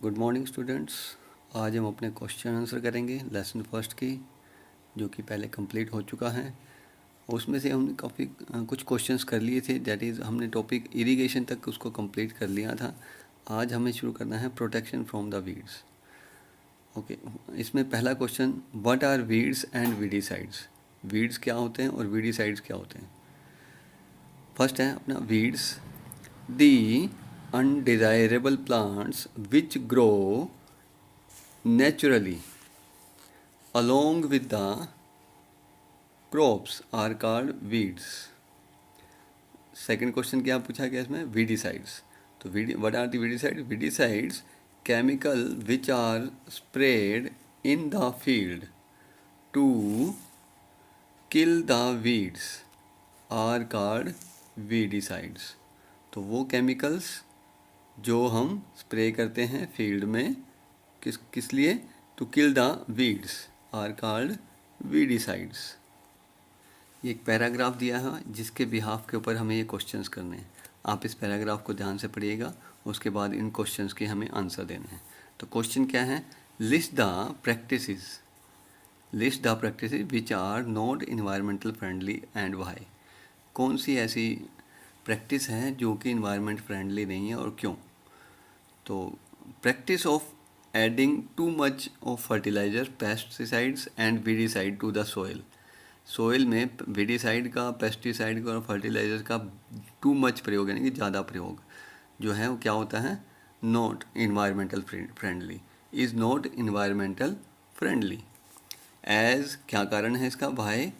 Good morning students. आज हम अपने क्वेश्चन आंसर करेंगे लेसन फर्स्ट की, जो कि पहले कंप्लीट हो चुका है। उसमें से हमने काफ़ी कुछ क्वेश्चंस कर लिए थे, दैट इज़ हमने टॉपिक इरिगेशन तक उसको कंप्लीट कर लिया था। आज हमें शुरू करना है protection from the weeds. Okay, इसमें पहला question, what are weeds and weedicides. Weeds क्या होते हैं और वीडीसाइड्स क्या होते हैं। फर्स्ट है अपना weeds, the undesirable plants which grow naturally along with the crops are called weeds. Second question क्या पूछा गया इसमें, वीडीसाइड्स। तो what are the weedicides? Weedicides chemical which are spread in the field to kill the weeds are called weedicides. तो वो chemicals जो हम spray करते हैं फील्ड में किस लिए, to kill the weeds are called weedicides. ये एक पैराग्राफ दिया है जिसके बिहाफ के ऊपर हमें ये क्वेश्चंस करने हैं। आप इस पैराग्राफ को ध्यान से पढ़िएगा, उसके बाद इन क्वेश्चंस के हमें आंसर देने हैं। तो क्वेश्चन क्या है, list the practices which are not environmental friendly and why. कौन सी ऐसी प्रैक्टिस है जो कि इन्वायरमेंट फ्रेंडली नहीं है और क्यों। तो practice of adding too much of fertiliser, pesticides and weedicide to the soil. Soil में वीडीसाइड का, पेस्टिसाइड का और फर्टिलाइजर का टू मच प्रयोग यानी कि ज़्यादा प्रयोग जो है वो क्या होता है, not environmental friendly, is not environmental friendly. As क्या कारण है इसका, भाई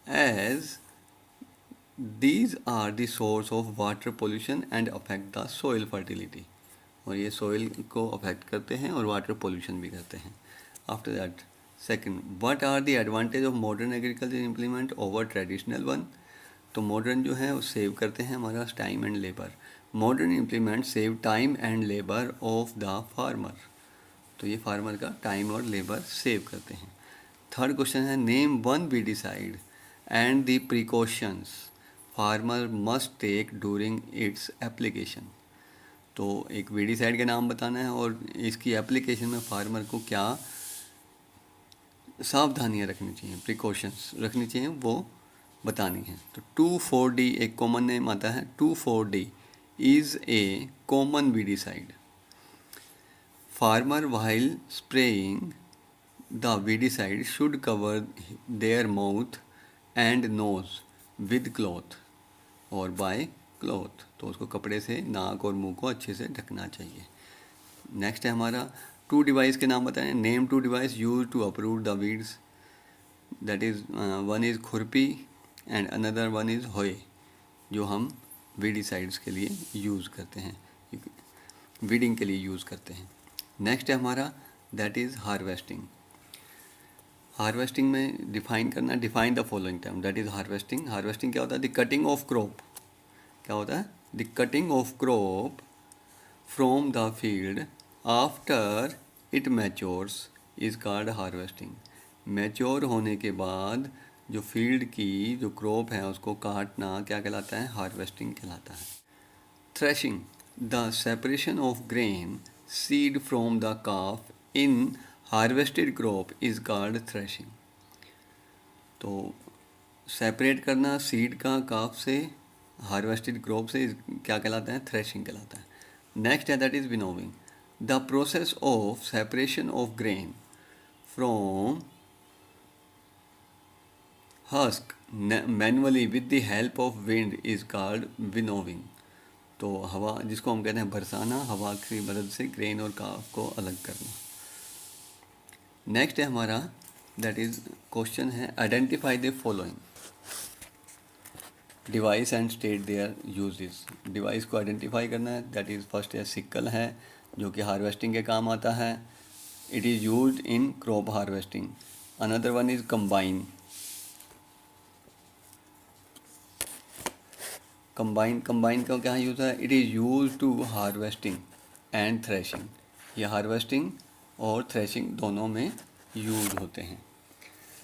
as these are the source of water pollution and affect the soil fertility। और ये सोइल को अफेक्ट करते हैं और वाटर पोल्यूशन भी करते हैं। After that second, what are the advantage of modern agriculture implement over traditional one. तो मॉडर्न जो है वो सेव करते हैं हमारा time and labour. Modern implement save time and labour of the farmer. तो ये फार्मर का टाइम और लेबर सेव करते हैं। थर्ड क्वेश्चन है, name one weedicide and the precautions farmer must take during its application. तो एक वीडीसाइड के नाम बताना है और इसकी एप्लीकेशन में फार्मर को क्या सावधानियां रखनी चाहिए, प्रिकॉशंस रखनी चाहिए, वो बतानी है। तो 2,4-D एक कॉमन नेम आता है। 2,4-D is a common weedicide. Farmer while spraying the weedicide should cover their mouth and nose with cloth और बाय क्लॉथ। तो उसको कपड़े से नाक और मुंह को अच्छे से ढकना चाहिए। नेक्स्ट है हमारा, टू डिवाइस के नाम बताएं। Name two device use to uproot the weeds, that is one is खुरपी and another one is hoe, जो हम वीडीसाइड्स के लिए यूज़ करते हैं, वीडिंग के लिए यूज़ करते हैं। नेक्स्ट है हमारा, दैट इज़ हार्वेस्टिंग। हार्वेस्टिंग में डिफाइन करना, define the following term, that is harvesting. Harvesting क्या होता है, द कटिंग ऑफ क्रॉप। क्या होता है, the cutting of crop from the field after it matures is called harvesting. Mature होने के बाद जो फील्ड की जो क्रॉप है उसको काटना क्या कहलाता है, हार्वेस्टिंग कहलाता है। Threshing, the separation of grain seed from the calf in harvested crop is called threshing. तो सेपरेट करना सीड का काफ से, हार्वेस्टेड क्रॉप से क्या कहलाता है, थ्रेशिंग कहलाता है। नेक्स्ट है that is winnowing, the process of separation of grain from husk manually with the help of wind is called winnowing. तो हवा, जिसको हम कहते हैं बरसाना, हवा की मदद से ग्रेन और काफ को अलग करना। नेक्स्ट है हमारा, दैट इज़ क्वेश्चन है, identify the following device and state their uses. Device को आइडेंटिफाई करना है, दैट इज़ फर्स्ट है सिक्कल है, जो कि हार्वेस्टिंग के काम आता है। It is used in crop harvesting. Another one is combine. Combine का क्या यूज़ है, it is use to harvesting and threshing. ये हार्वेस्टिंग और थ्रेशिंग दोनों में यूज होते हैं।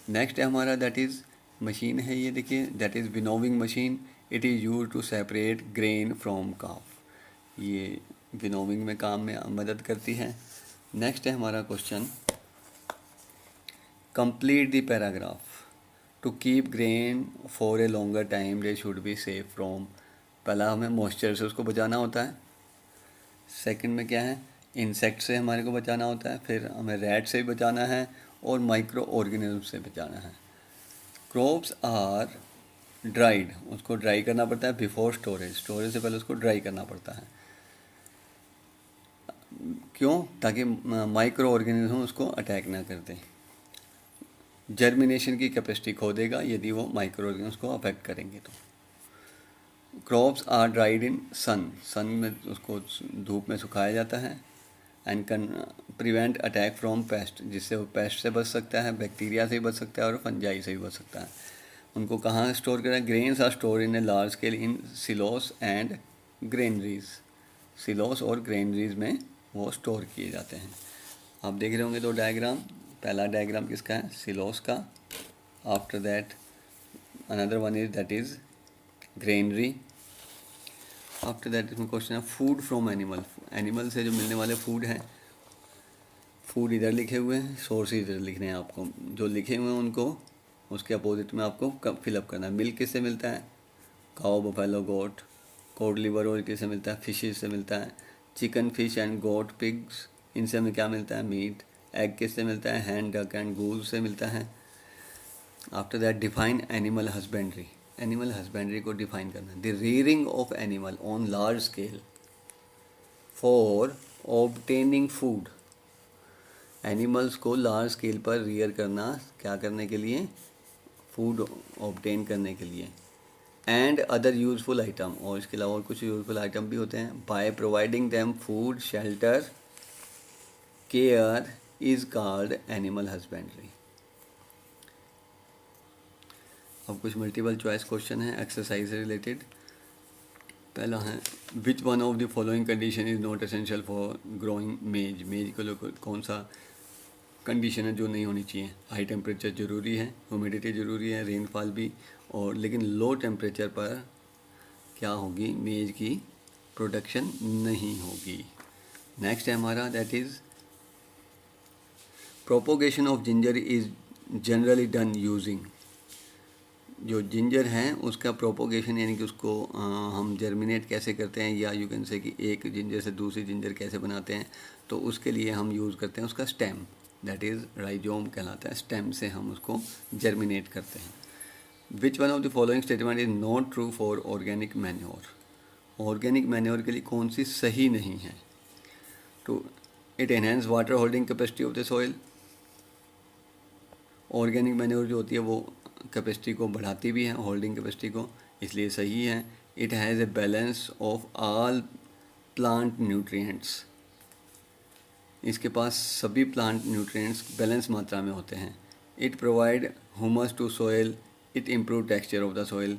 नेक्स्ट है हमारा, दैट इज़ मशीन है, ये देखिए, that is winnowing machine. It is use to separate grain from chaff. ये विनोविंग में काम में मदद करती है। नेक्स्ट है हमारा question, complete the paragraph. To keep grain for a longer time they should be safe from. पहला हमें मॉइस्चर से उसको बचाना होता है, सेकंड में क्या है, इंसेक्ट से हमारे को बचाना होता है, फिर हमें रैट से भी बचाना है और माइक्रो ऑर्गेनिज्म से बचाना है। क्रॉप्स आर ड्राइड, उसको ड्राई करना पड़ता है बिफोर स्टोरेज, स्टोरेज से पहले उसको ड्राई करना पड़ता है। क्यों? ताकि माइक्रो ऑर्गेनिज्म उसको अटैक ना कर दें। जर्मिनेशन की कैपेसिटी खो देगा यदि वो माइक्रो ऑर्गेनिज्म को अफेक्ट करेंगे तो। क्रॉप्स आर ड्राइड इन सन, सन में उसको धूप में सुखाया जाता है। And can prevent attack from paste, जिससे वो पेस्ट से बच सकता है, बैक्टीरिया से भी बच सकता है और फंजाई से भी बच सकता है। उनको कहाँ स्टोर करें? Grains are store in a large scale in silos and granaries, silos और ग्रेनरीज में वो स्टोर किए जाते हैं। आप देख रहे होंगे दो डायग्राम, पहला डायग्राम किसका है? सिलोस का। After that another one is that is granary. After that इसमें क्वेश्चन है फूड फ्रॉम एनिमल, एनिमल से जो मिलने वाले फूड हैं, फूड इधर लिखे हुए हैं, सोर्स इधर लिखने हैं आपको। जो लिखे हुए हैं उनको उसके अपोजिट में आपको फिलअप करना है। मिल्क किससे मिलता है? Cow, buffalo, goat. Cod liver oil किससे मिलता है? फिशेज से मिलता है। Chicken, fish and goat, pigs, इनसे हमें क्या मिलता है? मीट। एग किससे मिलता है? हैन, डक एंड गूज से मिलता है। After that define animal husbandry, animal husbandry को डिफाइन करना। The rearing of animal on large scale for obtaining food, animals को लार्ज स्केल पर रियर करना, क्या करने के लिए? फूड ऑब्टेन करने के लिए। एंड अदर यूजफुल आइटम, और इसके अलावा और कुछ यूजफुल आइटम भी होते हैं। By providing them food, shelter, care is called animal husbandry. अब कुछ मल्टीपल चॉइस क्वेश्चन है एक्सरसाइज से रिलेटेड। पहला है which one of the following condition is not essential for growing मेज, मेज को लेकर कौन सा कंडीशन है जो नहीं होनी चाहिए? हाई टेम्परेचर ज़रूरी है, ह्यूमिडिटी ज़रूरी है, रेनफॉल भी, और लेकिन लो टेम्परेचर पर क्या होगी? मेज की प्रोडक्शन नहीं होगी। नेक्स्ट है हमारा that is propagation of ginger is generally done using, जो जिंजर है उसका प्रोपोगेशन यानी कि उसको हम जर्मिनेट कैसे करते हैं, या यू कैन से कि एक जिंजर से दूसरी जिंजर कैसे बनाते हैं, तो उसके लिए हम यूज़ करते हैं उसका स्टेम, दैट इज़ राइजोम कहलाता है। स्टेम से हम उसको जर्मिनेट करते हैं। Which one of the following statement is not true for organic manure, organic manure के लिए कौन सी सही नहीं है? To it enhance water holding capacity of the soil, organic manure जो होती है वो कैपेसिटी को बढ़ाती भी है, होल्डिंग कैपेसिटी को, इसलिए सही है। It has a balance of all plant nutrients, इसके पास सभी प्लांट न्यूट्रिएंट्स बैलेंस मात्रा में होते हैं। It provide humus to soil, it improve texture of the soil,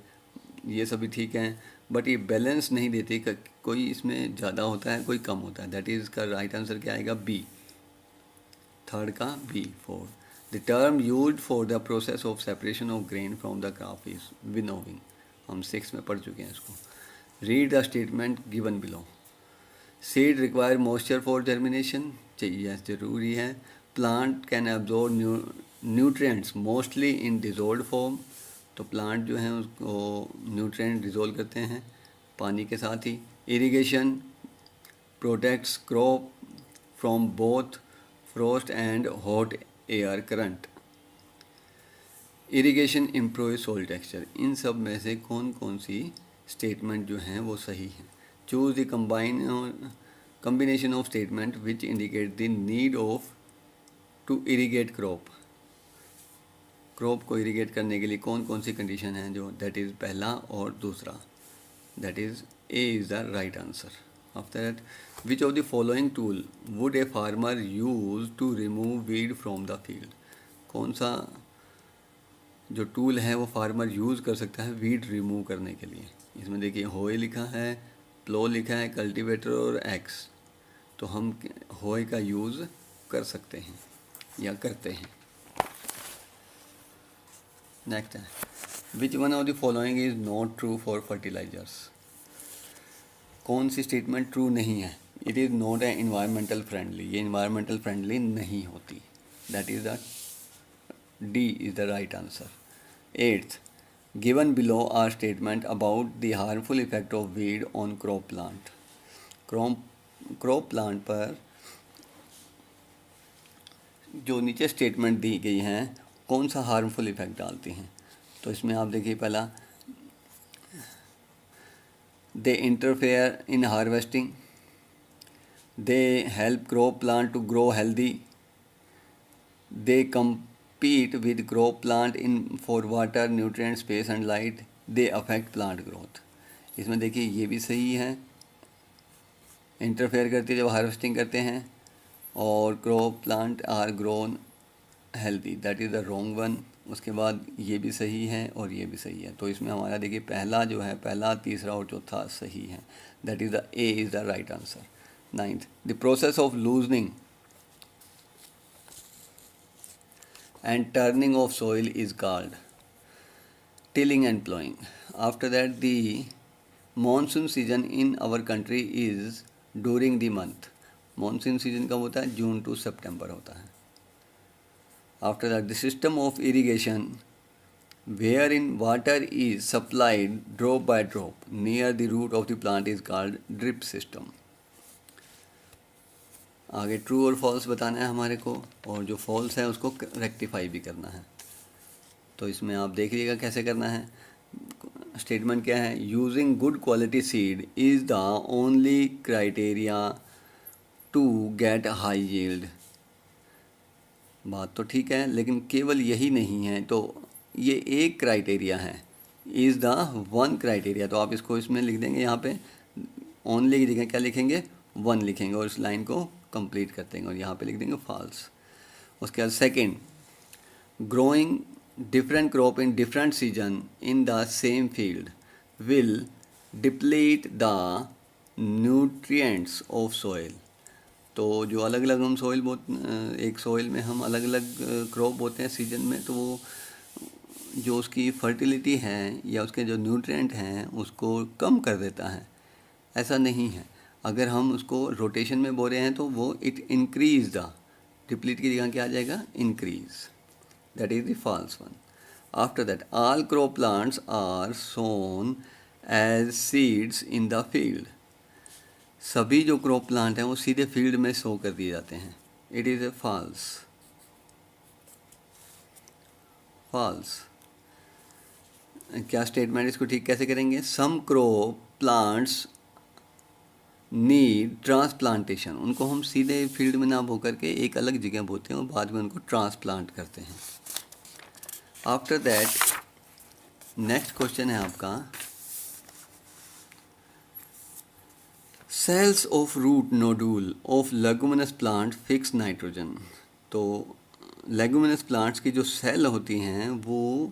ये सभी ठीक हैं, बट ये बैलेंस नहीं देती, कोई इसमें ज़्यादा होता है कोई कम होता है। दैट इज़ इसका राइट आंसर क्या आएगा? बी, थर्ड का B, 4। The term used for the process of separation of grain from the crop is winnowing, हम 6 में पढ़ चुके हैं इसको। Read the statement given below. Seed require moisture for germination, चाहिए, yes, ज़रूरी है। Plant can absorb nutrients mostly in dissolved form, तो प्लांट जो हैं उसको न्यूट्रिएंट डिजोल्व करते हैं पानी के साथ ही। Irrigation protects crop from both frost and hot air current. Irrigation improve soil texture, इन सब में से कौन कौन सी स्टेटमेंट जो हैं वो सही हैं? Choose the combination of statement which indicate the need of to irrigate crop, crop को इरिगेट करने के लिए कौन कौन सी कंडीशन हैं जो, दैट इज़ पहला और दूसरा, that is A is the right answer. After that, which of the following tool would a farmer use to remove weed from the field? कौन सा जो टूल है वो फार्मर यूज़ कर सकता है वीड रिमूव करने के लिए? इसमें देखिए होए लिखा है, प्लो लिखा है, कल्टीवेटर और एक्स, तो हम होए का यूज़ कर सकते हैं या करते हैं। नेक्स्ट है which one of the following is not true for fertilisers, कौन सी स्टेटमेंट ट्रू नहीं है? It is not a environmental friendly, ये इन्वायरमेंटल फ्रेंडली नहीं होती। That is the D is the right answer. Eighth, given below are statement about the harmful effect of weed on crop plant. Crop plant पर जो नीचे statement दी गई हैं कौन सा हार्मफुल इफेक्ट डालती हैं। तो इसमें आप देखिए, पहला, they interfere in harvesting, they help crop plant to grow healthy, they compete with crop plant in for water, nutrient, space and light, they affect plant growth। इसमें देखिए ये भी सही है, इंटरफेयर करती है जब हार्वेस्टिंग करते हैं, और crop plant are grown healthy, that is the wrong one. उसके बाद ये भी सही है और ये भी सही है। तो इसमें हमारा देखिए पहला जो है, पहला, तीसरा और चौथा सही है। That is the A is the right answer. Ninth, the process of loosening and turning of soil is called tilling and plowing. After that, the monsoon season in our country is during the month. Monsoon season कब होता है? जून to September होता है। After that, the system of irrigation wherein water is supplied drop by drop near the root of the plant is called drip system. आगे true और false बताना है हमारे को, और जो फॉल्स है उसको रेक्टिफाई भी करना है। तो इसमें आप देख लीजिएगा कैसे करना है। स्टेटमेंट क्या है? Using good quality seed is the only criteria to get high yield. बात तो ठीक है, लेकिन केवल यही नहीं है, तो ये एक क्राइटेरिया है, इज़ द वन क्राइटेरिया। तो आप इसको इसमें लिख देंगे, यहाँ पे ओनली की जगह क्या लिखेंगे? वन लिखेंगे और इस लाइन को कंप्लीट कर देंगे और यहाँ पे लिख देंगे फॉल्स। उसके बाद second, growing different crop in different season in the same field will deplete the nutrients of soil. तो जो अलग अलग हम सॉइल एक सॉइल में हम अलग अलग क्रॉप बोते हैं सीजन में, तो वो जो उसकी फर्टिलिटी है या उसके जो न्यूट्रिएंट हैं उसको कम कर देता है। ऐसा नहीं है, अगर हम उसको रोटेशन में बो रहे हैं तो वो इट इंक्रीज द, डिप्लीट की जगह क्या आ जाएगा? Increase. That is the false one. After that, all crop plants are sown as seeds in the field. सभी जो क्रॉप प्लांट हैं वो सीधे फील्ड में सो कर दिए जाते हैं। It is a false. False क्या स्टेटमेंट, इसको ठीक कैसे करेंगे? Some crop plants need transplantation. उनको हम सीधे फील्ड में ना बो करके एक अलग जगह बोते हैं और बाद में उनको ट्रांसप्लांट करते हैं। आफ्टर दैट, नेक्स्ट क्वेश्चन है आपका, cells of root nodule of leguminous plant fix nitrogen. तो लेगुमिनस प्लांट्स की जो सेल होती हैं वो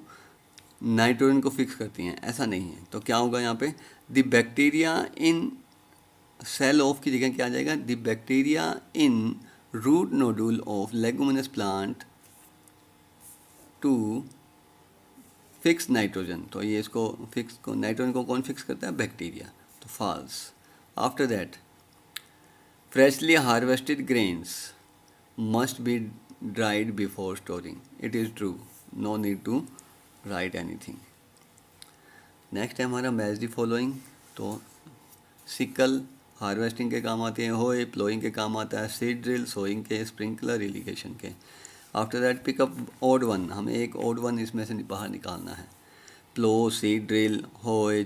नाइट्रोजन को फिक्स करती हैं, ऐसा नहीं है। तो क्या होगा यहाँ पे? The bacteria in cell of की जगह क्या आ जाएगा? The bacteria in root nodule of leguminous plant to fix nitrogen. तो ये इसको फिक्स को, नाइट्रोजन को कौन फिक्स करता है? बैक्टीरिया। तो false. After that, freshly harvested grains must be dried before storing. It is true, no need to write anything. Next है हमारा मैच द फॉलोइंग। तो सिकल हार्वेस्टिंग के काम आते हैं, होए प्लोइंग के काम आता है, सीड ड्रिल सोइंग के, स्प्रिंकलर इरिगेशन के। After that, pick up odd one, हमें एक ओड वन इसमें से बाहर निकालना है। Plough, seed drill, hoe,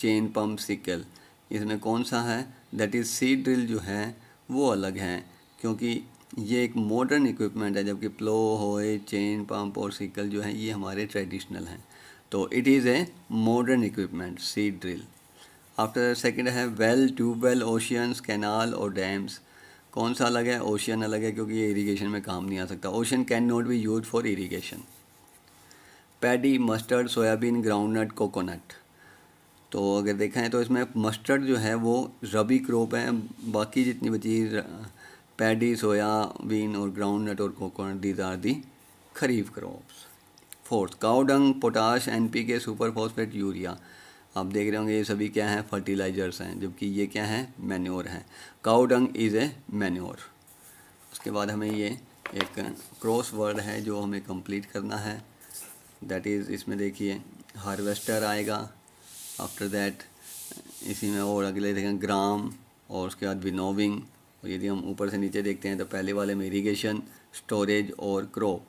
chain pump, sickle, इसमें कौन सा है? दैट इज़ सीड ड्रिल जो है वो अलग है, क्योंकि ये एक मॉडर्न इक्विपमेंट है, जबकि प्लो, होए, चेन पम्प और सिकल जो है ये हमारे ट्रेडिशनल हैं। तो it is a modern equipment, seed drill. After second है वेल, ट्यूबवेल, ओशियंस, कैनाल और डैम्स। कौन सा अलग है? ओशियन अलग है, क्योंकि ये इरिगेशन में काम नहीं आ सकता। Ocean can not be use for irrigation. Paddy, mustard, soybean, groundnut, coconut. तो अगर देखा है तो इसमें मस्टर्ड जो है वो रबी क्रॉप है, बाकी जितनी बची पैडी, सोयाबीन और ग्राउंडनट और coconut, these are the kharif crops. Fourth, cow dung, potash, NPK, super phosphate, urea. आप देख रहे होंगे ये सभी क्या हैं, फर्टिलाइजर्स हैं, जबकि ये क्या हैं, मैन्योर हैं। Cow dung is a manure. उसके बाद हमें ये एक क्रॉस वर्ड है जो हमें कंप्लीट करना है, दैट इज़, इसमें देखिए हार्वेस्टर आएगा, आफ्टर दैट इसी में और अगले देखें ग्राम, और उसके बाद विनोविंग, और यदि हम ऊपर से नीचे देखते हैं तो पहले वाले में इरिगेशन, स्टोरेज और क्रॉप।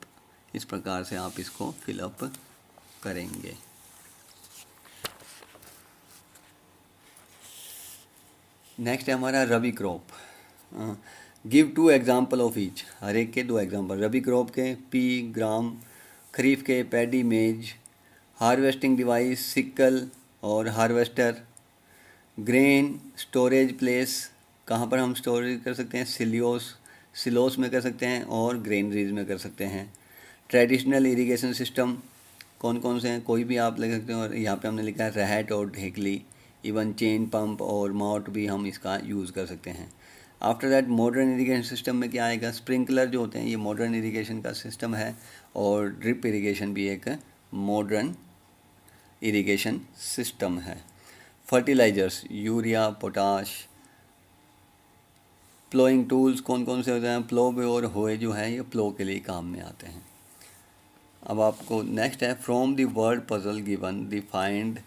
इस प्रकार से आप इसको फिलअप करेंगे। नेक्स्ट है हमारा rabi crop. Give 2 example of each, हर एक के 2 एग्जाम्पल। रबी क्रॉप के पी, ग्राम, खरीफ के paddy, maize, harvesting device, sickle और हार्वेस्टर, ग्रेन स्टोरेज प्लेस, कहाँ पर हम स्टोरेज कर सकते हैं, सिलोस में कर सकते हैं और ग्रेनरीज में कर सकते हैं। ट्रेडिशनल इरिगेशन सिस्टम कौन कौन से हैं, कोई भी आप ले सकते हैं, और यहाँ पे हमने लिखा है रहट और ढेकली, इवन चेन पंप और माउट भी हम इसका यूज़ कर सकते हैं। After that modern irrigation system में क्या आएगा, स्प्रिंकलर जो होते हैं ये मॉडर्न इरिगेशन का सिस्टम है, और ड्रिप इरिगेशन भी एक मॉडर्न इरिगेशन सिस्टम है। Fertilisers, urea, potash. Ploughing tools कौन कौन से होते हैं, प्लो और होए जो है ये प्लो के लिए काम में आते हैं। अब आपको नेक्स्ट है, from the word puzzle given the find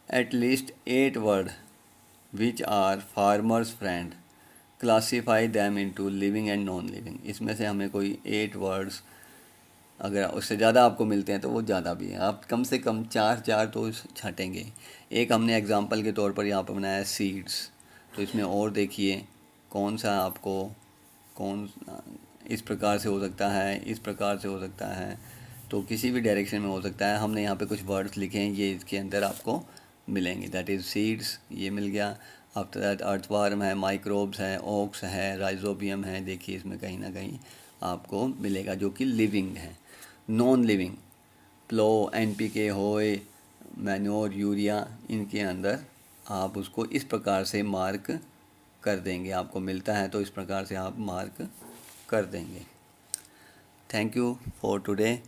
at least 8 word which are farmers friend, classify them into living and non living. इसमें से हमें कोई 8 वर्ड्स, अगर उससे ज़्यादा आपको मिलते हैं तो वो ज़्यादा भी है, आप कम से कम 4 तो छाटेंगे। एक हमने एग्जांपल के तौर पर यहाँ पर बनाया सीड्स, तो इसमें और देखिए कौन सा आपको, कौन इस प्रकार से हो सकता है, इस प्रकार से हो सकता है, तो किसी भी डायरेक्शन में हो सकता है। हमने यहाँ पे कुछ वर्ड्स लिखे हैं, ये इसके अंदर आपको मिलेंगे, दैट इज़ सीड्स, ये मिल गया। आफ्टर दैट अर्थवार्म है, माइक्रोब्स है, ओक्स है, राइजोबियम है, देखिए इसमें कहीं ना कहीं आपको मिलेगा जो कि लिविंग है। नॉन लिविंग, प्लो, एनपीके, होए, मैन्योर, यूरिया, इनके अंदर आप उसको इस प्रकार से मार्क कर देंगे, आपको मिलता है तो इस प्रकार से आप मार्क कर देंगे। Thank you for today.